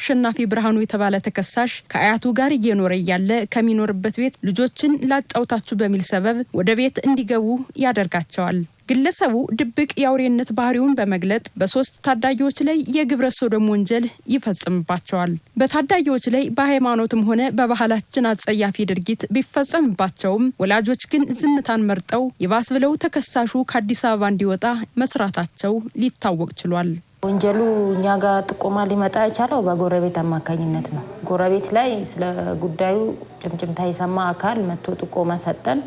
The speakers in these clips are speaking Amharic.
አሸናፊ ብርሃኑ የተባለ ተከሳሽ ከአያቱ ጋር እየኖረ ያለ ከሚኖርበት ቤት ልጆችን ላጫውታችሁ በሚል ሰበብ ወደ ቤት እንዲገቡ ያደርጋቸዋል። ግለሰቡ ድብቅ ያውሬነት ባህሪውን በመግለጥ በሶስት ታዳጊዎች ላይ የግብረ ሰዶም ወንጀል ይፈጽምባቸዋል። በታዳጊዎች ላይ በሃይማኖትም ሆነ በባህላችን አጸያፊ ድርጊት ቢፈጸምባቸውም ወላጆች ግን ዝምታን መርጠው ይባስ ብለው ተከሳሹ ከአዲስ አበባ እንዲወጣ መስራታቸው ሊታወቅ ችሏል። ወንጀሉ እኛ ጋር ጥቆማ ሊመጣ የቻለው በጎረቤት አማካኝነት ነው። ጎረቤት ላይ ስለ ጉዳዩ ጭምጭምታ የሰማ አካል መጥቶ ጥቆማ ሰጠን።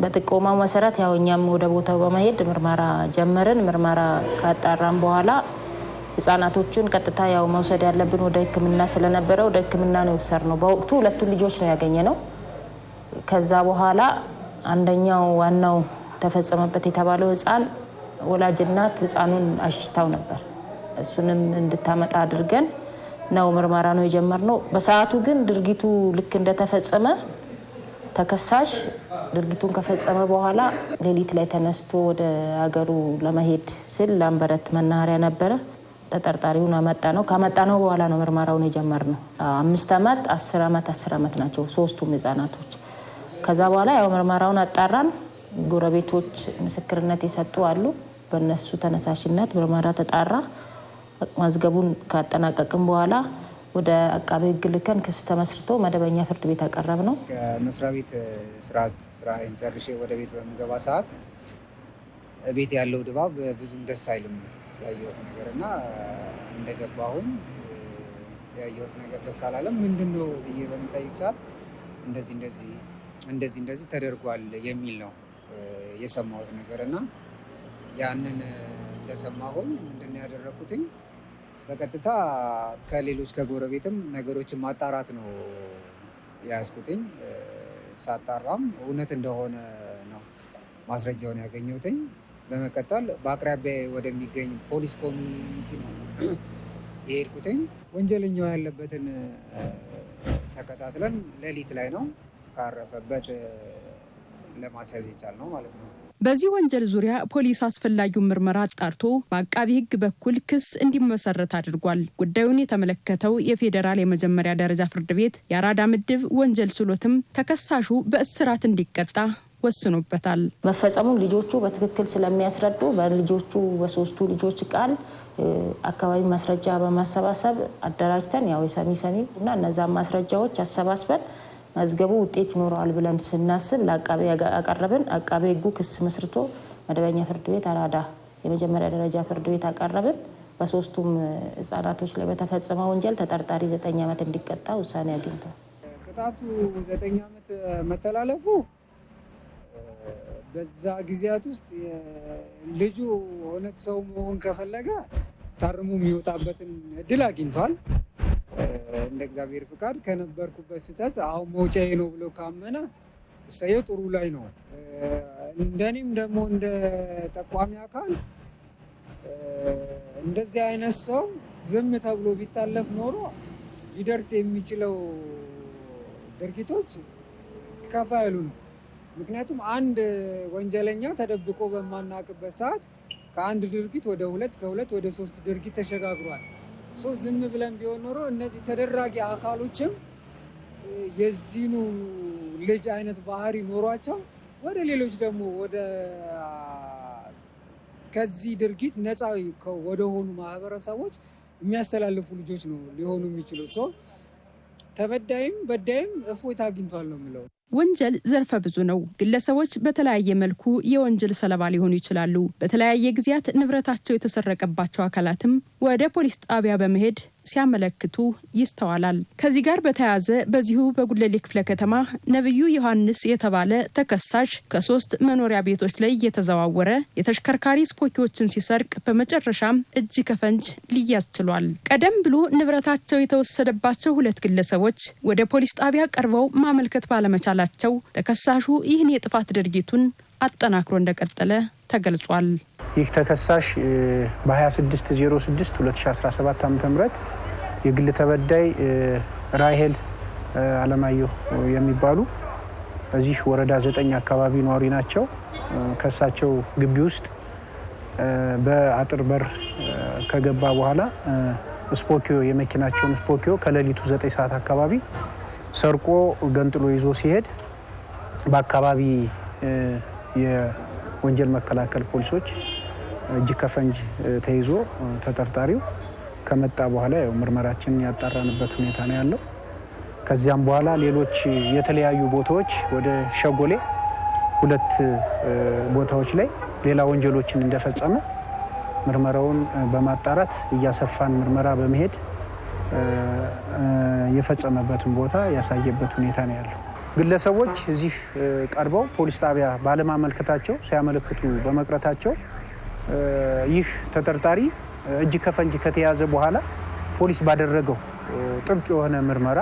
በጥቆማው መሰረት ያው እኛም ወደ ቦታው በመሄድ ምርመራ ጀመርን። ምርመራ ካጣራን በኋላ ህፃናቶቹን ቀጥታ ያው መውሰድ ያለብን ወደ ህክምና ስለነበረ ወደ ህክምና ነው የወሰድነው። በወቅቱ ሁለቱን ልጆች ነው ያገኘነው። ከዛ በኋላ አንደኛው ዋናው ተፈጸመበት የተባለው ህፃን ወላጅ እናት ህፃኑን አሽሽታው ነበር። እሱንም እንድታመጣ አድርገን ነው ምርመራ ነው የጀመርነው። በሰዓቱ ግን ድርጊቱ ልክ እንደተፈጸመ ተከሳሽ ድርጊቱን ከፈጸመ በኋላ ሌሊት ላይ ተነስቶ ወደ ሀገሩ ለመሄድ ሲል ላምበረት መናኸሪያ ነበረ። ተጠርጣሪውን አመጣነው። ካመጣነው በኋላ ነው ምርመራውን የጀመርነው። 5 አመት 10 አመት 10 አመት ናቸው ሶስቱም ህፃናቶች። ከዛ በኋላ ያው ምርመራውን አጣራን። ጎረቤቶች ምስክርነት የሰጡ አሉ። በእነሱ ተነሳሽነት ምርመራ ተጣራ። ማዝገቡን ካጠናቀቅን በኋላ ወደ አቃቤ ህግ ልከን ክስ ተመስርቶ መደበኛ ፍርድ ቤት አቀረብነው። ከመስሪያ ቤት ስራዬን ጨርሼ ወደ ቤት በምገባ ሰዓት ቤት ያለው ድባብ ብዙም ደስ አይልም። ያየሁት ነገርና እንደገባሁኝ ያየሁት ነገር ደስ አላለም። ምንድነው ብዬ በምጠይቅ ሰዓት እንደዚህ ተደርጓል የሚል ነው የሰማሁት ነገርና ያንን እንደሰማሁኝ ምንድነው ያደረኩትኝ በቀጥታ ከሌሎች ከጎረቤትም ነገሮችን ማጣራት ነው ያስኩትኝ። ሳጣራም እውነት እንደሆነ ነው ማስረጃውን ያገኘሁትኝ። በመቀጠል በአቅራቢያ ወደሚገኝ ፖሊስ ኮሚኒቲ ነው የሄድኩትኝ። ወንጀለኛው ያለበትን ተከታትለን ሌሊት ላይ ነው ካረፈበት ለማስያዝ የቻልነው ማለት ነው። በዚህ ወንጀል ዙሪያ ፖሊስ አስፈላጊውን ምርመራ አጣርቶ በአቃቢ ህግ በኩል ክስ እንዲመሰረት አድርጓል። ጉዳዩን የተመለከተው የፌዴራል የመጀመሪያ ደረጃ ፍርድ ቤት የአራዳ ምድብ ወንጀል ችሎትም ተከሳሹ በእስራት እንዲቀጣ ወስኖበታል። መፈጸሙን ልጆቹ በትክክል ስለሚያስረዱ በልጆቹ በሶስቱ ልጆች ቃል አካባቢ ማስረጃ በማሰባሰብ አደራጅተን ያው የሰሚ እና እነዛ ማስረጃዎች አሰባስበን መዝገቡ ውጤት ይኖረዋል ብለን ስናስብ ለአቃቤ አቀረብን። አቃቤ ህጉ ክስ መስርቶ መደበኛ ፍርድ ቤት አራዳ የመጀመሪያ ደረጃ ፍርድ ቤት አቀረብን። በሶስቱም ህፃናቶች ላይ በተፈጸመው ወንጀል ተጠርጣሪ 9 አመት እንዲቀጣ ውሳኔ አግኝቷል። ቅጣቱ 9 አመት መተላለፉ በዛ ጊዜያት ውስጥ ልጁ እውነት ሰው መሆን ከፈለገ ታርሞ የሚወጣበትን እድል አግኝቷል። እንደ እግዚአብሔር ፍቃድ ከነበርኩበት ስህተት አሁን መውጫዬ ነው ብሎ ካመነ እሰየው ጥሩ ላይ ነው። እንደኔም ደግሞ እንደ ጠቋሚ አካል እንደዚህ አይነት ሰው ዝም ተብሎ ቢታለፍ ኖሮ ሊደርስ የሚችለው ድርጊቶች ከፋ ያሉ ነው። ምክንያቱም አንድ ወንጀለኛ ተደብቆ በማናቅበት ሰዓት ከአንድ ድርጊት ወደ 2 ከ2 ወደ 3 ድርጊት ተሸጋግሯል። ዝም ብለን ቢሆን ኖሮ እነዚህ ተደራጊ አካሎችም የዚህኑ ልጅ አይነት ባህሪ ኖሯቸው ወደ ሌሎች ደግሞ ወደ ከዚህ ድርጊት ነፃ ወደ ሆኑ ማህበረሰቦች የሚያስተላልፉ ልጆች ነው ሊሆኑ የሚችሉት። ተበዳይም በዳይም እፎይታ አግኝቷል ነው የምለው። ወንጀል ዘርፈ ብዙ ነው። ግለሰቦች በተለያየ መልኩ የወንጀል ሰለባ ሊሆኑ ይችላሉ። በተለያየ ጊዜያት ንብረታቸው የተሰረቀባቸው አካላትም ወደ ፖሊስ ጣቢያ በመሄድ ሲያመለክቱ ይስተዋላል። ከዚህ ጋር በተያያዘ በዚሁ በጉለሌ ክፍለ ከተማ ነብዩ ዮሐንስ የተባለ ተከሳሽ ከ3 መኖሪያ ቤቶች ላይ የተዘዋወረ የተሽከርካሪ ስፖኪዎችን ሲሰርቅ በመጨረሻም እጅ ከፈንጅ ሊያዝ ችሏል። ቀደም ብሎ ንብረታቸው የተወሰደባቸው 2 ግለሰቦች ወደ ፖሊስ ጣቢያ ቀርበው ማመልከት ባለመቻላቸው ተከሳሹ ይህን የጥፋት ድርጊቱን አጠናክሮ እንደቀጠለ ተገልጿል። ይህ ተከሳሽ በ26/06 2017 ዓ.ም የግል ተበዳይ ራሄል አለማየሁ የሚባሉ እዚህ ወረዳ 9 አካባቢ ነዋሪ ናቸው። ከሳቸው ግቢ ውስጥ በአጥር በር ከገባ በኋላ ስፖኪዮ የመኪናቸውን ስፖኪዮ ከሌሊቱ 9 ሰዓት አካባቢ ሰርቆ ገንጥሎ ይዞ ሲሄድ በአካባቢ የወንጀል መከላከል ፖሊሶች እጅ ከፈንጅ ተይዞ ተጠርጣሪው ከመጣ በኋላ ያው ምርመራችን ያጣራንበት ሁኔታ ነው ያለው። ከዚያም በኋላ ሌሎች የተለያዩ ቦታዎች ወደ ሸጎሌ 2 ቦታዎች ላይ ሌላ ወንጀሎችን እንደፈጸመ ምርመራውን በማጣራት እያሰፋን ምርመራ በመሄድ የፈጸመበትን ቦታ ያሳየበት ሁኔታ ነው ያለው። ግለሰቦች እዚህ ቀርበው ፖሊስ ጣቢያ ባለማመልከታቸው ሲያመለክቱ በመቅረታቸው ይህ ተጠርጣሪ እጅ ከፈንጅ ከተያዘ በኋላ ፖሊስ ባደረገው ጥብቅ የሆነ ምርመራ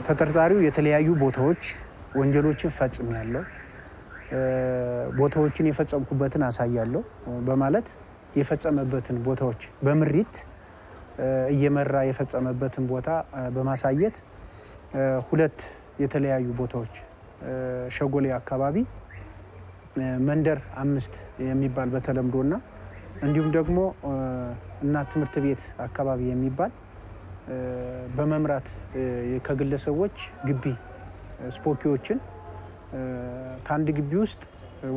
ተጠርጣሪው የተለያዩ ቦታዎች ወንጀሎችን ፈጽሜያለሁ፣ ቦታዎችን የፈጸምኩበትን አሳያለሁ በማለት የፈጸመበትን ቦታዎች በምሪት እየመራ የፈጸመበትን ቦታ በማሳየት 2 የተለያዩ ቦታዎች ሸጎሌ አካባቢ መንደር 5 የሚባል በተለምዶና እንዲሁም ደግሞ እናት ትምህርት ቤት አካባቢ የሚባል በመምራት ከግለሰቦች ግቢ ስፖኪዎችን ከአንድ ግቢ ውስጥ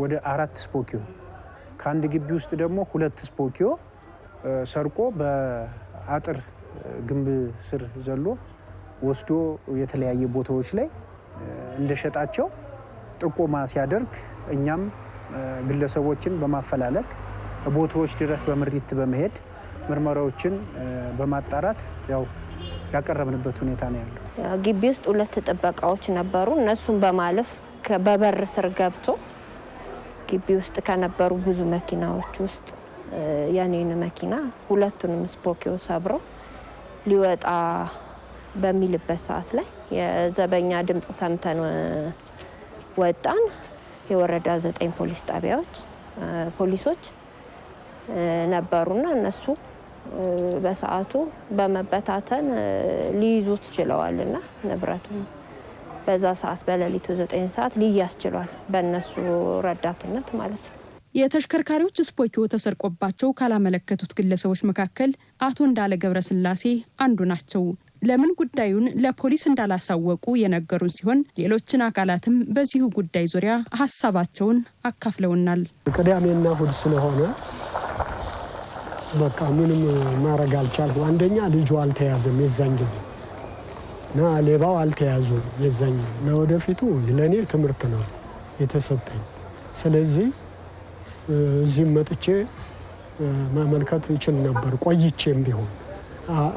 ወደ 4 ስፖኪዮ ከአንድ ግቢ ውስጥ ደግሞ 2 ስፖኪዮ ሰርቆ በአጥር ግንብ ስር ዘሎ ወስዶ የተለያየ ቦታዎች ላይ እንደሸጣቸው ጥቆማ ሲያደርግ እኛም ግለሰቦችን በማፈላለግ ቦታዎች ድረስ በምሪት በመሄድ ምርመራዎችን በማጣራት ያው ያቀረብንበት ሁኔታ ነው ያለው። ግቢ ውስጥ 2 ጥበቃዎች ነበሩ። እነሱን በማለፍ በበር ስር ገብቶ ግቢ ውስጥ ከነበሩ ብዙ መኪናዎች ውስጥ ያኔን መኪና 2ቱንም ስፖኪዮ ሰብሮ ሊወጣ በሚልበት ሰዓት ላይ የዘበኛ ድምጽ ሰምተን ወጣን። የወረዳ 9 ፖሊስ ጣቢያዎች ፖሊሶች ነበሩና እነሱ በሰዓቱ በመበታተን ሊይዙት ችለዋልና ንብረቱ በዛ ሰዓት በሌሊቱ 9 ሰዓት ሊያዝ ችሏል፣ በእነሱ ረዳትነት ማለት ነው። የተሽከርካሪዎች ስፖኪዮ ተሰርቆባቸው ካላመለከቱት ግለሰቦች መካከል አቶ እንዳለ ገብረስላሴ አንዱ ናቸው። ለምን ጉዳዩን ለፖሊስ እንዳላሳወቁ የነገሩን ሲሆን ሌሎችን አካላትም በዚሁ ጉዳይ ዙሪያ ሐሳባቸውን አካፍለውናል። ቅዳሜና እሁድ ስለሆነ በቃ ምንም ማድረግ አልቻልኩም። አንደኛ ልጁ አልተያዘም የዛን ጊዜ እና ሌባው አልተያዙ የዛን ጊዜ። ለወደፊቱ ለኔ ትምህርት ነው የተሰጠኝ። ስለዚህ እዚህ መጥቼ ማመልከት ይችል ነበር ቆይቼም ቢሆን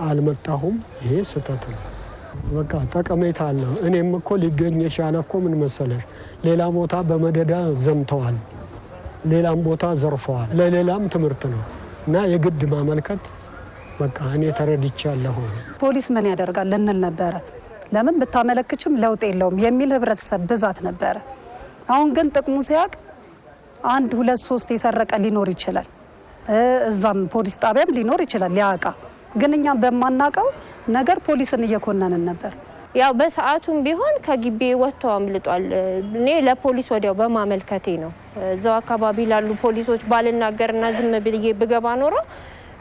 አልመጣሁም። ይሄ ስህተት ነው። በቃ ጠቀሜታ አለው። እኔም እኮ ሊገኝ የቻለ እኮ ምን መሰለሽ ሌላ ቦታ በመደዳ ዘምተዋል፣ ሌላም ቦታ ዘርፈዋል። ለሌላም ትምህርት ነው እና የግድ ማመልከት በቃ እኔ ተረድቻለሁ። ፖሊስ ምን ያደርጋል ልንል ነበረ። ለምን ብታመለክችም ለውጥ የለውም የሚል ህብረተሰብ ብዛት ነበረ። አሁን ግን ጥቅሙ ሲያቅ 1 2 3 የሰረቀ ሊኖር ይችላል፣ እዛም ፖሊስ ጣቢያም ሊኖር ይችላል ያቃ። ግን እኛ በማናቀው ነገር ፖሊስን እየኮነንን ነበር። ያው በሰዓቱም ቢሆን ከግቢ ወጥቶ አምልጧል። እኔ ለፖሊስ ወዲያው በማመልከቴ ነው። እዛው አካባቢ ላሉ ፖሊሶች ባልናገርና ዝም ብዬ ብገባ ኖሮ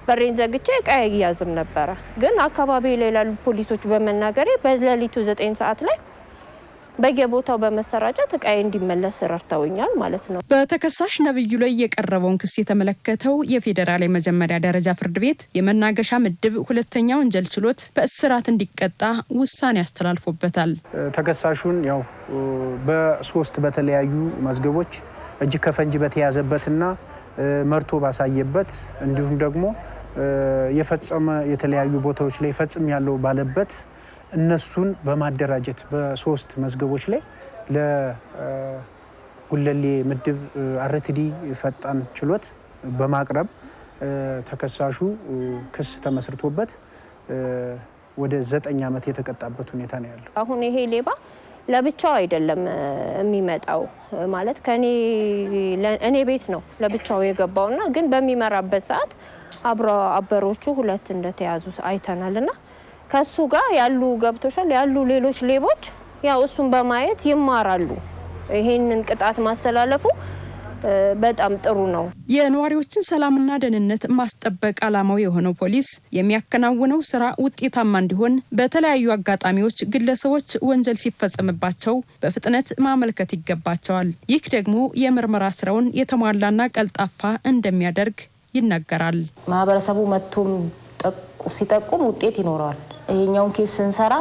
በሬን ዘግቼ ቀይ ያዝም ነበር። ግን አካባቢ ላይ ላሉ ፖሊሶች በመናገሬ በሌሊቱ 9 ሰዓት ላይ በየቦታው በመሰራጨት ቀይ እንዲመለስ ረድተውኛል ማለት ነው። በተከሳሽ ነብዩ ላይ የቀረበውን ክስ የተመለከተው የፌዴራል የመጀመሪያ ደረጃ ፍርድ ቤት የመናገሻ ምድብ 2ኛ ወንጀል ችሎት በእስራት እንዲቀጣ ውሳኔ አስተላልፎበታል። ተከሳሹን ያው በ3 በተለያዩ መዝገቦች እጅ ከፈንጅ በተያዘበትና መርቶ ባሳየበት እንዲሁም ደግሞ የፈጸመ የተለያዩ ቦታዎች ላይ ፈጽም ያለው ባለበት እነሱን በማደራጀት በ3 መዝገቦች ላይ ለጉለሌ ምድብ አርቲዲ ፈጣን ችሎት በማቅረብ ተከሳሹ ክስ ተመስርቶበት ወደ 9 ዓመት የተቀጣበት ሁኔታ ነው ያለው። አሁን ይሄ ሌባ ለብቻው አይደለም የሚመጣው ማለት እኔ ቤት ነው ለብቻው የገባውና ግን በሚመራበት ሰዓት አበሮቹ 2 እንደተያዙ አይተናልና ከሱ ጋር ያሉ ገብቶሻል ያሉ ሌሎች ሌቦች ያው እሱን በማየት ይማራሉ። ይሄንን ቅጣት ማስተላለፉ በጣም ጥሩ ነው። የነዋሪዎችን ሰላምና ደህንነት ማስጠበቅ ዓላማው የሆነው ፖሊስ የሚያከናውነው ስራ ውጤታማ እንዲሆን በተለያዩ አጋጣሚዎች ግለሰቦች ወንጀል ሲፈጸምባቸው በፍጥነት ማመልከት ይገባቸዋል። ይህ ደግሞ የምርመራ ስራውን የተሟላና ቀልጣፋ እንደሚያደርግ ይናገራል። ማህበረሰቡ መጥቶም ሲጠቁም ውጤት ይኖራል። ይሄኛውን ኬስ ስንሰራ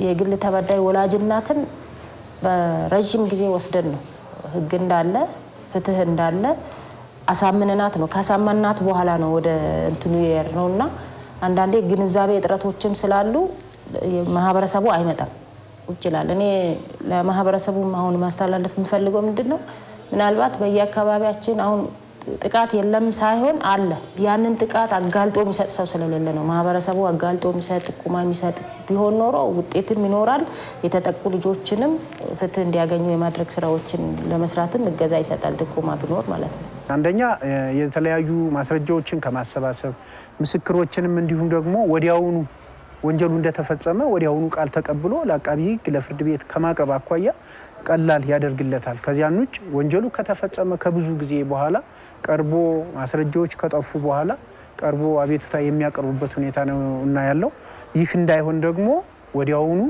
የግል ተበዳይ ወላጅናትን በረጅም ጊዜ ወስደን ነው ህግ እንዳለ ፍትህ እንዳለ አሳምነናት ነው ካሳመናት በኋላ ነው ወደ እንትኑ የርነውና አንዳንዴ ግንዛቤ እጥረቶችም ስላሉ ማህበረሰቡ አይመጣም ይችላል። እኔ ለማህበረሰቡ አሁን ማስተላለፍ የምፈልገው ምንድነው ምናልባት በየአካባቢያችን አሁን ጥቃት የለም ሳይሆን አለ ያንን ጥቃት አጋልጦ የሚሰጥ ሰው ስለሌለ ነው። ማህበረሰቡ አጋልጦ የሚሰጥ ቁማ የሚሰጥ ቢሆን ኖሮ ውጤትም ይኖራል። የተጠቁ ልጆችንም ፍትህ እንዲያገኙ የማድረግ ስራዎችን ለመስራትም እገዛ ይሰጣል ጥቁማ ቢኖር ማለት ነው። አንደኛ የተለያዩ ማስረጃዎችን ከማሰባሰብ ምስክሮችንም እንዲሁም ደግሞ ወዲያውኑ ወንጀሉ እንደተፈጸመ ወዲያውኑ ቃል ተቀብሎ ለአቃቢ ህግ ለፍርድ ቤት ከማቅረብ አኳያ ቀላል ያደርግለታል። ከዚያን ውጭ ወንጀሉ ከተፈጸመ ከብዙ ጊዜ በኋላ ቀርቦ ማስረጃዎች ከጠፉ በኋላ ቀርቦ አቤቱታ የሚያቀርቡበት ሁኔታ ነው እና ያለው ይህ እንዳይሆን ደግሞ ወዲያውኑ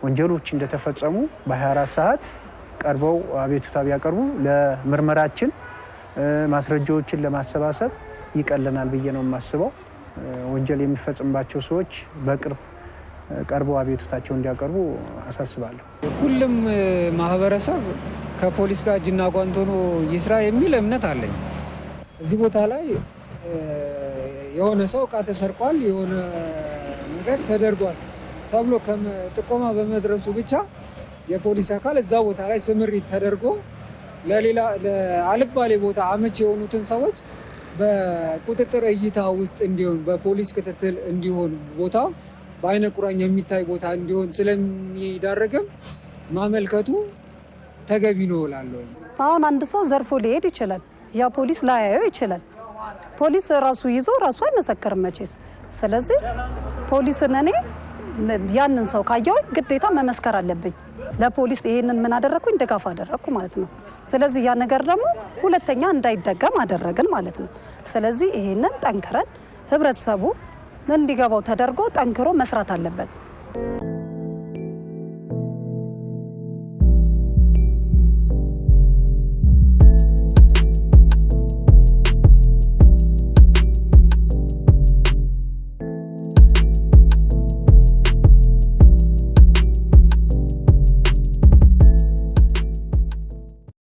ወንጀሎች እንደተፈጸሙ በ24 ሰዓት ቀርበው አቤቱታ ቢያቀርቡ ለምርመራችን ማስረጃዎችን ለማሰባሰብ ይቀለናል ብዬ ነው የማስበው። ወንጀል የሚፈጽምባቸው ሰዎች በቅርብ ቀርበው አቤቱታቸው እንዲያቀርቡ አሳስባለሁ። ሁሉም ማህበረሰብ ከፖሊስ ጋር እጅና ጓንት ሆኖ ይስራ የሚል እምነት አለኝ። እዚህ ቦታ ላይ የሆነ ሰው ዕቃ ተሰርቋል፣ የሆነ ነገር ተደርጓል ተብሎ ጥቆማ በመድረሱ ብቻ የፖሊስ አካል እዛ ቦታ ላይ ስምሪት ተደርጎ ለሌላ ለአልባሌ ቦታ አመች የሆኑትን ሰዎች በቁጥጥር እይታ ውስጥ እንዲሆን በፖሊስ ክትትል እንዲሆን ቦታው በአይነ ቁራኛ የሚታይ ቦታ እንዲሆን ስለሚዳረግም ማመልከቱ ተገቢ ነው እላለሁ። አሁን አንድ ሰው ዘርፎ ሊሄድ ይችላል። ያ ፖሊስ ላያየው ይችላል። ፖሊስ ራሱ ይዞ ራሱ አይመሰክርም መቼስ። ስለዚህ ፖሊስን እኔ ያንን ሰው ካየው ግዴታ መመስከር አለብኝ። ለፖሊስ ይሄንን ምን አደረኩኝ ድጋፍ አደረኩ ማለት ነው። ስለዚህ ያ ነገር ደግሞ ሁለተኛ እንዳይደገም አደረግን ማለት ነው። ስለዚህ ይሄንን ጠንክረን ህብረተሰቡ እንዲገባው ተደርጎ ጠንክሮ መስራት አለበት።